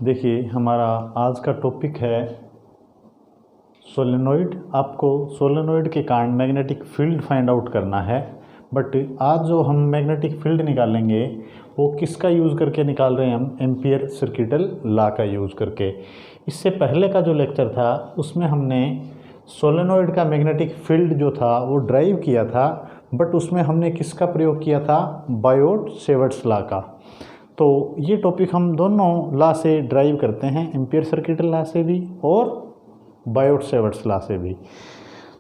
देखिए, हमारा आज का टॉपिक है सोलेनोइड। आपको सोलेनोइड के कारण मैग्नेटिक फील्ड फाइंड आउट करना है। बट आज जो हम मैग्नेटिक फील्ड निकालेंगे वो किसका यूज़ करके निकाल रहे हैं? हम एम्पियर सर्किटल लॉ का यूज़ करके। इससे पहले का जो लेक्चर था उसमें हमने सोलेनोइड का मैग्नेटिक फील्ड जो था वो ड्राइव किया था, बट उसमें हमने किसका प्रयोग किया था? बायोट सेवर्ट्स लॉ का। तो ये टॉपिक हम दोनों लॉ से ड्राइव करते हैं, एम्पियर सर्किटल लॉ से भी और बायोट सेवर्ट्स लॉ से भी।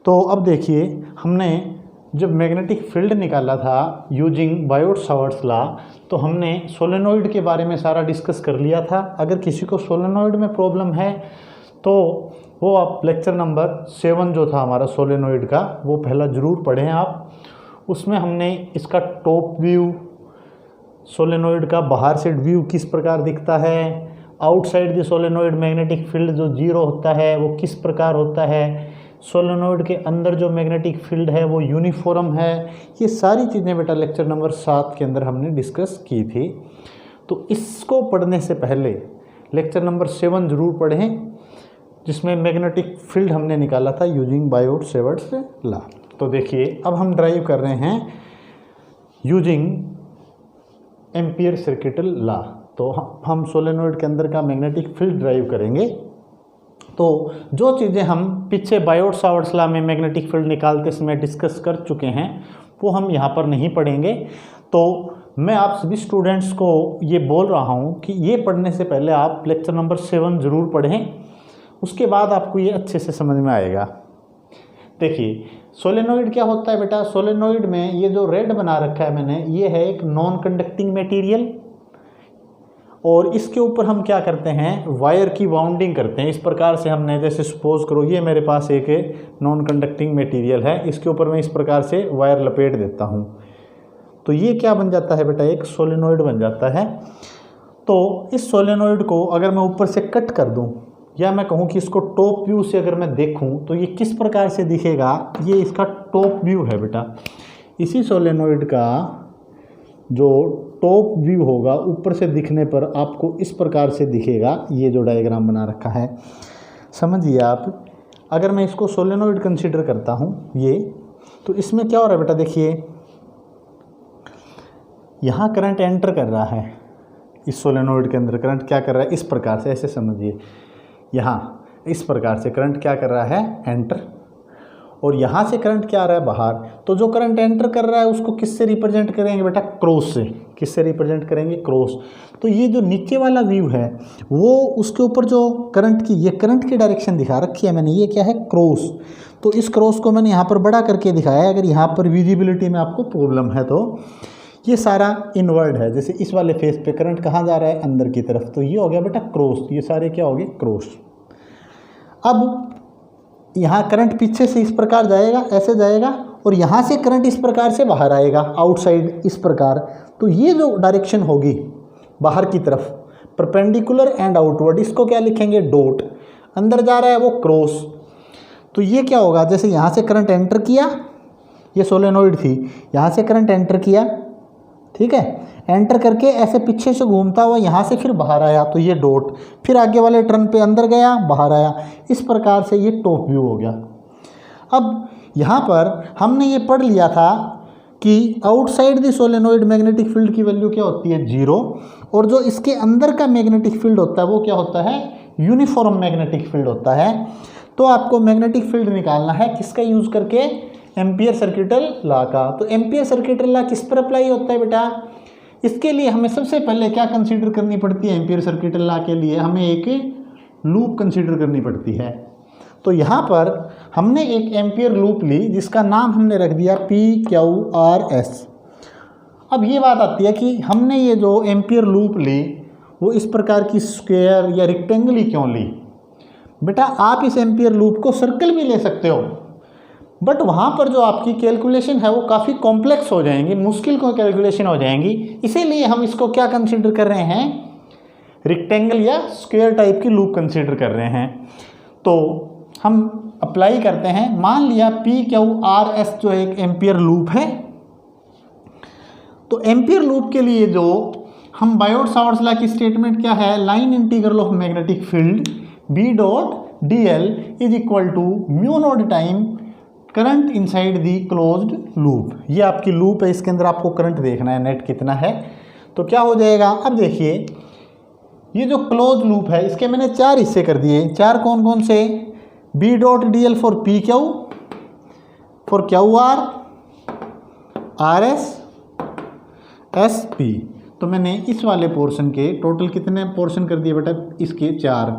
तो अब देखिए, हमने जब मैग्नेटिक फील्ड निकाला था यूजिंग बायोट सेवर्ट्स लॉ, तो हमने सोलेनोइड के बारे में सारा डिस्कस कर लिया था। अगर किसी को सोलेनोइड में प्रॉब्लम है तो वो आप लेक्चर नंबर 7 जो था हमारा सोलेनोइड का, वो पहला ज़रूर पढ़ें आप। उसमें हमने इसका टॉप व्यू, सोलेनोइड का बाहर से व्यू किस प्रकार दिखता है, outside the solenoid magnetic field जो जीरो होता है वो किस प्रकार होता है, सोलेनोइड के अंदर जो मैग्नेटिक फील्ड है वो यूनिफॉर्म है, ये सारी चीज़ें बेटा लेक्चर नंबर 7 के अंदर हमने डिस्कस की थी। तो इसको पढ़ने से पहले लेक्चर नंबर 7 ज़रूर पढ़ें, जिसमें मैग्नेटिक फील्ड हमने निकाला था यूजिंग बायोट सेवर्ट्स लॉ। तो देखिए, अब हम ड्राइव कर रहे हैं यूजिंग एम्पियर सर्किटल लॉ। तो हम सोलेनोइड के अंदर का मैग्नेटिक फील्ड ड्राइव करेंगे। तो जो चीज़ें हम पीछे बायोट सेवर्ट्स लॉ में मैग्नेटिक फील्ड निकालते समय डिस्कस कर चुके हैं वो हम यहाँ पर नहीं पढ़ेंगे। तो मैं आप सभी स्टूडेंट्स को ये बोल रहा हूँ कि ये पढ़ने से पहले आप लेक्चर नंबर 7 ज़रूर पढ़ें, उसके बाद आपको ये अच्छे से समझ में आएगा। देखिए, सोलेनोइड क्या होता है बेटा? सोलेनोइड में ये जो रेड बना रखा है मैंने, ये है एक नॉन कंडक्टिंग मटेरियल, और इसके ऊपर हम क्या करते हैं? वायर की बाउंडिंग करते हैं। इस प्रकार से हमने, जैसे सपोज करो ये मेरे पास एक नॉन कंडक्टिंग मटेरियल है, इसके ऊपर मैं इस प्रकार से वायर लपेट देता हूँ, तो ये क्या बन जाता है बेटा? एक सोलेनोइड बन जाता है। तो इस सोलेनोइड को अगर मैं ऊपर से कट कर दूँ, या मैं कहूँ कि इसको टॉप व्यू से अगर मैं देखूँ तो ये किस प्रकार से दिखेगा? ये इसका टॉप व्यू है बेटा। इसी सोलेनोइड का जो टॉप व्यू होगा ऊपर से दिखने पर आपको इस प्रकार से दिखेगा। ये जो डायग्राम बना रखा है, समझिए आप। अगर मैं इसको सोलेनोइड कंसीडर करता हूँ ये, तो इसमें क्या हो रहा है बेटा? देखिए, यहाँ करंट एंटर कर रहा है, इस सोलेनोइड के अंदर करंट क्या कर रहा है? इस प्रकार से, ऐसे समझिए, यहाँ इस प्रकार से करंट क्या कर रहा है? एंटर। और यहाँ से करंट क्या आ रहा है? बाहर। तो जो करंट एंटर कर रहा है उसको किससे रिप्रेजेंट करेंगे बेटा? क्रॉस से। किससे रिप्रेजेंट करेंगे? क्रॉस। तो ये जो नीचे वाला व्यू है वो, उसके ऊपर जो करंट की, ये करंट की डायरेक्शन दिखा रखी है मैंने, ये क्या है? क्रॉस। तो इस क्रॉस को मैंने यहाँ पर बड़ा करके दिखाया है। अगर यहाँ पर विजिबिलिटी में आपको प्रॉब्लम है तो ये सारा इनवर्ड है। जैसे इस वाले फेस पे करंट कहाँ जा रहा है? अंदर की तरफ। तो ये हो गया बेटा क्रॉस। ये सारे क्या हो गए? क्रॉस। अब यहाँ करंट पीछे से इस प्रकार जाएगा, ऐसे जाएगा, और यहाँ से करंट इस प्रकार से बाहर आएगा, आउटसाइड इस प्रकार। तो ये जो डायरेक्शन होगी बाहर की तरफ, परपेंडिकुलर एंड आउटवर्ड, इसको क्या लिखेंगे? डॉट। अंदर जा रहा है वो क्रॉस। तो ये क्या होगा? जैसे यहाँ से करंट एंटर किया, ये सोलेनोइड थी, यहाँ से करंट एंटर किया, ठीक है, एंटर करके ऐसे पीछे से घूमता हुआ यहाँ से फिर बाहर आया, तो ये डॉट, फिर आगे वाले टर्न पे अंदर गया, बाहर आया, इस प्रकार से ये टॉप व्यू हो गया। अब यहाँ पर हमने ये पढ़ लिया था कि outside the solenoid magnetic field की वैल्यू क्या होती है? 0, और जो इसके अंदर का मैग्नेटिक फील्ड होता है वो क्या होता है? यूनिफॉर्म मैग्नेटिक फील्ड होता है। तो आपको मैग्नेटिक फील्ड निकालना है किसका यूज़ करके? एम्पियर सर्किटल लॉ का। तो एम्पियर सर्किटल लॉ किस पर अप्लाई होता है बेटा? इसके लिए हमें सबसे पहले क्या कंसीडर करनी पड़ती है? एम्पियर सर्किटल लॉ के लिए हमें एक लूप कंसीडर करनी पड़ती है। तो यहाँ पर हमने एक एम्पियर लूप ली, जिसका नाम हमने रख दिया PQRS। अब ये बात आती है कि हमने ये जो एम्पियर लूप ली वो इस प्रकार की स्क्वायर या रेक्टेंगल ही क्यों ली? बेटा, आप इस एम्पियर लूप को सर्कल भी ले सकते हो, बट वहाँ पर जो आपकी कैलकुलेशन है वो काफ़ी कॉम्प्लेक्स हो जाएंगी, मुश्किल को कैलकुलेशन हो जाएंगी। इसीलिए हम इसको क्या कंसीडर कर रहे हैं? रेक्टेंगल या स्क्वायर टाइप की लूप कंसीडर कर रहे हैं। तो हम अप्लाई करते हैं। मान लिया PQRS जो एक एम्पियर लूप है, तो एम्पियर लूप के लिए जो हम बायोट सावर्ट्स लॉ की स्टेटमेंट क्या है, line integral of magnetic field B dot D L is equal to mu naught time current inside the closed loop. ये आपकी लूप है, इसके अंदर आपको करंट देखना है नेट कितना है। तो क्या हो जाएगा, अब देखिए ये जो क्लोज लूप है इसके मैंने 4 हिस्से कर दिए। 4 कौन कौन से, B dot D L for P Q, for Q R, R S, S P. तो मैंने इस वाले पोर्शन के टोटल कितने पोर्शन कर दिए बेटा, इसके 4,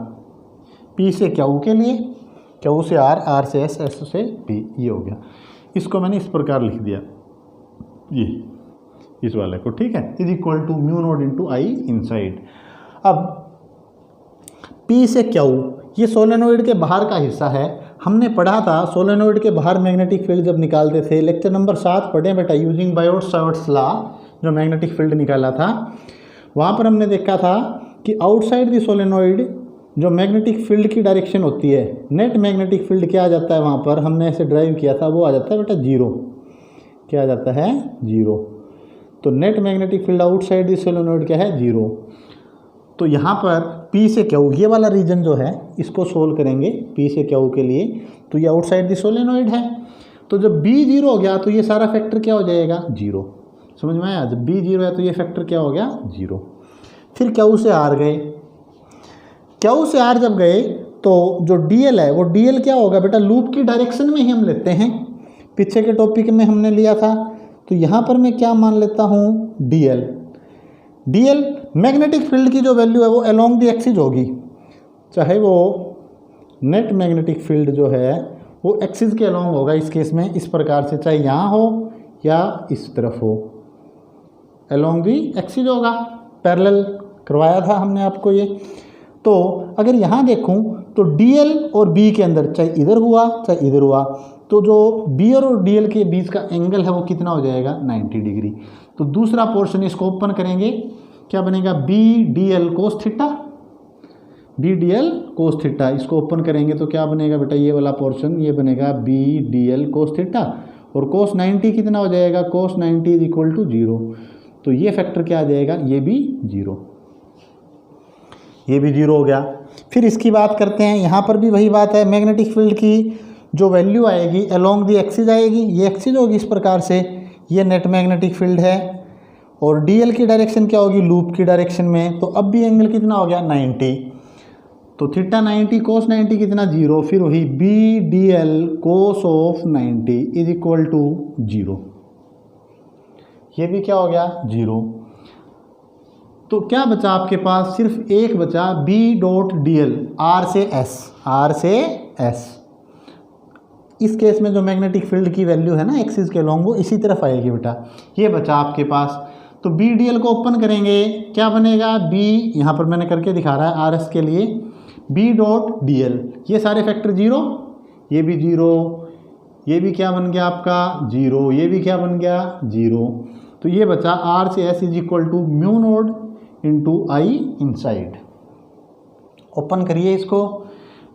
पी से क्यू के लिए, क्यू से आर, आर से एस, एस से पी, ये हो गया। इसको मैंने इस प्रकार लिख दिया, ये इस वाले को, ठीक है, is equal to mu naught into I inside. अब पी से क्यू, ये सोलेनोइड के बाहर का हिस्सा है। हमने पढ़ा था सोलेनोइड के बाहर मैग्नेटिक फील्ड जब निकालते थे, लेक्चर नंबर 7 पढ़े बेटा, यूजिंग बायोट सावर्ट्स लॉ, जो मैग्नेटिक फील्ड निकाला था। वहाँ पर हमने देखा था कि आउटसाइड द सोलेनोइड जो मैग्नेटिक फील्ड की डायरेक्शन होती है, नेट मैग्नेटिक फील्ड क्या आ जाता है, वहाँ पर हमने ऐसे ड्राइव किया था, वो आ जाता है बेटा 0। क्या आ जाता है, 0। तो net magnetic field outside the solenoid क्या है, 0। तो यहाँ पर P से क्यू, ये वाला रीजन जो है इसको सोल्व करेंगे P से क्यू के लिए, तो ये आउटसाइड द सोलेनोइड है। तो जब B 0 हो गया तो ये सारा फैक्टर क्या हो जाएगा, 0। समझ में आया, जब B 0 है तो ये फैक्टर क्या हो गया, 0। फिर Q से R गए, Q से R जब गए तो जो DL है वो DL क्या होगा बेटा, लूप की डायरेक्शन में ही हम लेते हैं, पीछे के टॉपिक में हमने लिया था। तो यहाँ पर मैं क्या मान लेता हूँ, DL मैग्नेटिक फील्ड की जो वैल्यू है वो अलोंग द एक्सिस होगी, चाहे वो नेट मैग्नेटिक फील्ड जो है वो एक्सिस के अलोंग होगा इस केस में, इस प्रकार से, चाहे यहाँ हो या इस तरफ हो, अलोंग द एक्सिस होगा। पैरेलल करवाया था हमने आपको ये। तो अगर यहाँ देखूँ तो DL और B के अंदर, चाहे इधर हुआ चाहे इधर हुआ, तो जो B और DL के बीच का एंगल है वो कितना हो जाएगा, 90 डिग्री। तो दूसरा पोर्शन इसको ओपन करेंगे, क्या बनेगा, BDL cos theta, BDL cos theta. इसको ओपन करेंगे तो क्या बनेगा बेटा, ये वाला पोर्शन, ये बनेगा BDL कोस थीटा, और कोस 90 कितना हो जाएगा, कोस 90 इज इक्वल टू 0। तो ये फैक्टर क्या आ जाएगा, ये भी 0, ये भी 0 हो गया। फिर इसकी बात करते हैं, यहाँ पर भी वही बात है, मैग्नेटिक फील्ड की जो वैल्यू आएगी अलोंग दी एक्सिस आएगी, ये एक्सिस होगी इस प्रकार से, ये नेट मैग्नेटिक फील्ड है, और DL की डायरेक्शन क्या होगी, लूप की डायरेक्शन में। तो अब भी एंगल कितना हो गया, 90। तो थीटा 90 कोस 90 कितना, 0। फिर वही BDL cos of 90 is equal to 0, ये भी क्या हो गया, 0। तो क्या बचा आपके पास, सिर्फ एक बचा, B डॉट DL, R से S, R से S। इस केस में जो मैग्नेटिक फील्ड की वैल्यू है ना एक्सिस के लॉन्ग, वो इसी तरफ आएगी बेटा, ये बचा आपके पास। तो BDL को ओपन करेंगे, क्या बनेगा, B, यहाँ पर मैंने करके दिखा रहा है RS के लिए, B डॉट DL, ये सारे फैक्टर 0, ये भी 0, ये भी क्या बन गया आपका 0, ये भी क्या बन गया 0। तो ये बचा R से S is equal to mu naught into I inside. Open करिए इसको,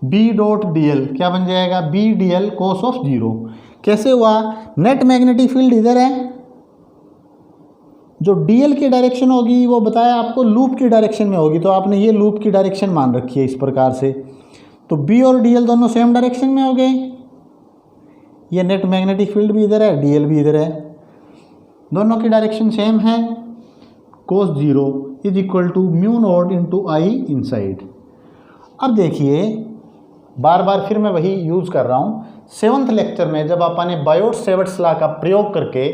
B डॉट DL क्या बन जाएगा, BDL कोस ऑफ 0। कैसे हुआ, नेट मैग्नेटिक फील्ड इधर है, जो DL की डायरेक्शन होगी वो बताया आपको लूप की डायरेक्शन में होगी, तो आपने ये लूप की डायरेक्शन मान रखी है इस प्रकार से। तो B और DL दोनों सेम डायरेक्शन में हो गए, ये नेट मैग्नेटिक फील्ड भी इधर है, DL भी इधर है, दोनों की डायरेक्शन सेम है। Cos 0 is equal to mu naught into I inside. अब देखिए, बार बार फिर मैं वही यूज़ कर रहा हूँ, 7th लेक्चर में जब आपने बायोट सावर्ट्स लॉ का प्रयोग करके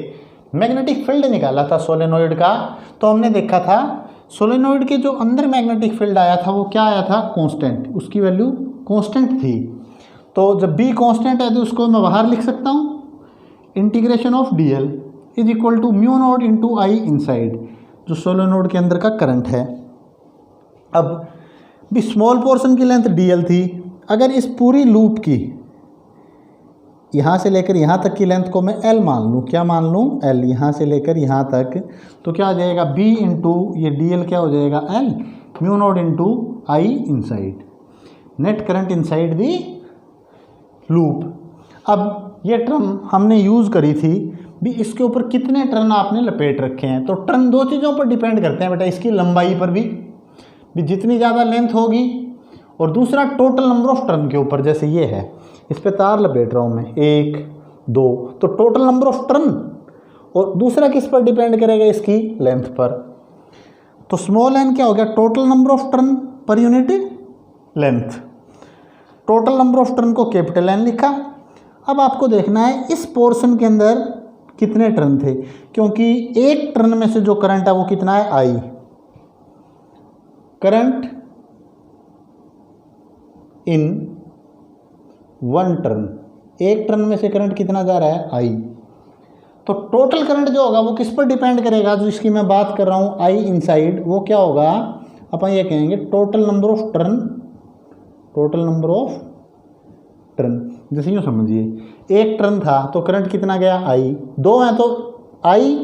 मैग्नेटिक फील्ड निकाला था सोलेनोइड का, तो हमने देखा था सोलेनोइड के जो अंदर मैग्नेटिक फील्ड आया था वो क्या आया था, कांस्टेंट, उसकी वैल्यू कांस्टेंट थी। तो जब B कांस्टेंट है तो उसको मैं बाहर लिख सकता हूँ, integration of DL is equal to mu naught into I inside, जो सोलेनोइड के अंदर का करंट है। अब भी स्मॉल पोर्शन की लेंथ DL थी, अगर इस पूरी लूप की यहाँ से लेकर यहाँ तक की लेंथ को मैं L मान लूँ, क्या मान लूँ, L, यहाँ से लेकर यहाँ तक, तो क्या आ जाएगा, B इंटू ये DL क्या हो जाएगा, L, mu naught into I inside, net current inside the loop. अब ये टर्म हमने यूज़ करी थी भी इसके ऊपर कितने टर्न आपने लपेट रखे हैं। तो टर्न दो चीज़ों पर डिपेंड करते हैं बेटा, इसकी लंबाई पर भी जितनी ज़्यादा लेंथ होगी, और दूसरा टोटल नंबर ऑफ टर्न के ऊपर। जैसे ये है, इस पर तार लपेट रहा हूँ मैं 1 2, तो टोटल नंबर ऑफ टर्न, और दूसरा किस पर डिपेंड करेगा, इसकी लेंथ पर। तो स्मॉल एन क्या हो गया, total number of turn per unit length. Total number of turn को कैपिटल एन लिखा। अब आपको देखना है इस पोर्शन के अंदर कितने टर्न थे, क्योंकि एक टर्न में से जो करंट है वो कितना है, आई। करंट इन 1 टर्न, एक टर्न में से करंट कितना जा रहा है, आई। तो टोटल करंट जो होगा वो किस पर डिपेंड करेगा, जो इसकी मैं बात कर रहा हूँ आई इनसाइड, वो क्या होगा, अपन ये कहेंगे total number of turn. Total number of turn, जैसे यूँ समझिए, एक टर्न था तो करंट कितना गया, आई। 2 है तो आई,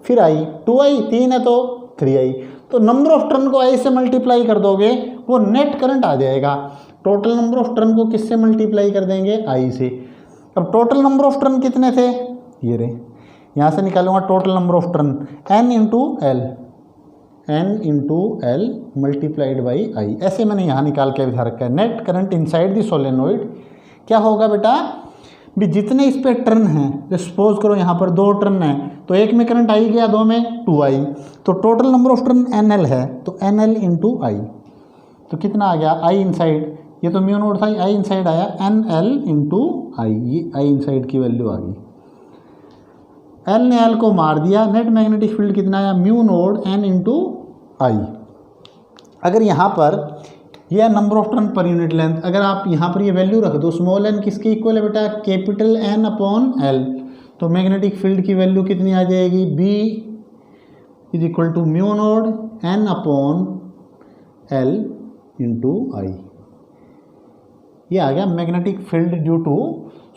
फिर आई, 2i, 3 है तो 3i। तो नंबर ऑफ टर्न को आई से मल्टीप्लाई कर दोगे, वो नेट करंट आ जाएगा। टोटल नंबर ऑफ टर्न को किससे मल्टीप्लाई कर देंगे, आई से। अब टोटल नंबर ऑफ टर्न कितने थे, ये रहे, यहाँ से निकालूंगा total number of turn, n into L multiplied by I. ऐसे मैंने यहाँ निकाल के बिठा रखा है। नेट करंट इनसाइड दी सोलेनोइड क्या होगा बेटा, भी जितने इस पे टर्न हैं, सपोज करो यहाँ पर 2 टर्न है, तो एक में करंट आई गया, 2 में 2i, तो total number of turn nl है, तो nl इंटू आई। तो कितना आ गया, आई इनसाइड, ये तो म्यू नोड था, आई इनसाइड आया nl इंटू आई, ये आई इनसाइड की वैल्यू आ गई। एल ने एल को मार दिया, नेट मैग्नेटिक फील्ड कितना आया, म्यू नोड n इंटू आई। अगर यहाँ पर यह number of turn per unit length, अगर आप यहाँ पर ये वैल्यू रख दो, स्मॉल एन किसके इक्वल है बेटा, कैपिटल एन अपॉन एल, तो मैग्नेटिक फील्ड की वैल्यू कितनी आ जाएगी, B is equal to mu naught N upon L into I. ये आ गया magnetic field due to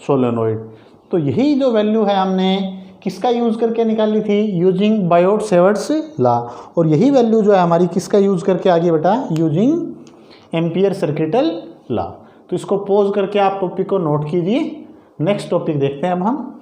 solenoid. तो यही जो वैल्यू है हमने किसका यूज़ करके निकाली थी, यूजिंग बायोट-सेवर्ट्स लॉ। और यही वैल्यू जो है हमारी किसका यूज़ करके आ गई बेटा, यूजिंग एम्पियर सर्किटल लॉ। तो इसको पॉज करके आप टॉपिक को नोट कीजिए। नेक्स्ट टॉपिक देखते हैं अब हम।